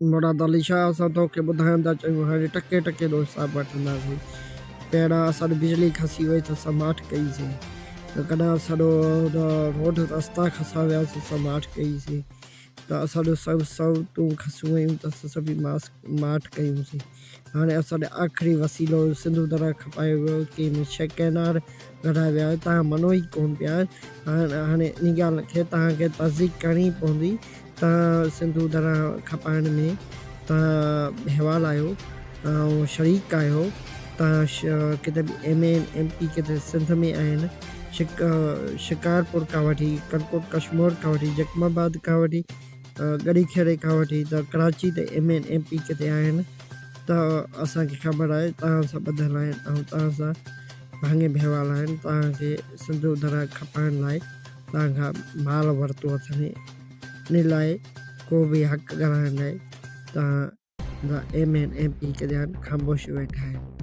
मुराद अली शाह असां तोखे ॿुधाइण था चाहियूं हाणे टके टके ॾो हिसाब वठंदासीं। पहिरां असां बिजली खसी वई त असां माठ कईसीं, त कॾहिं असांजो रोड रस्ता खसा वियासीं असां माठ कईसीं, त असांजो सभु सहूलियतूं खसूं वयूं त असां सभई माठ कयूंसीं। हाणे असांजो आख़िरी वसीलो सिंधु दरिया खपाए वियो की शैकेनार कढाए विया, तव्हां मनो ई कोन पिया। हाणे इन ॻाल्हि खे तव्हांखे तस्दीक करणी पवंदी। तव्हां सिंधु दरिया खपाइण में तव्हां बहिवाल आहियो ऐं शरीक आहियो। तव्हां किथे बि MP किथे सिंध में आहिनि, शिकारपुर खां वठी कनकोट कश्मीर खां वठी जकमाबाद खां वठी गड़ी खेड़े खां वठी त कराची ते MP किथे आहिनि, त असांखे ख़बर आहे तव्हां सां ॿधियल आहिनि ऐं तव्हां सां भाङे बहिवाल आहिनि। तव्हांखे सिंधु दरिया खपाइण लाइ तव्हांखां माल वरितो अथनि, इन लाइ को बि हक़ ॻाल्हाइण लाइ तव्हां MP किथे आहिनि ख़ामोश वेठा आहिनि।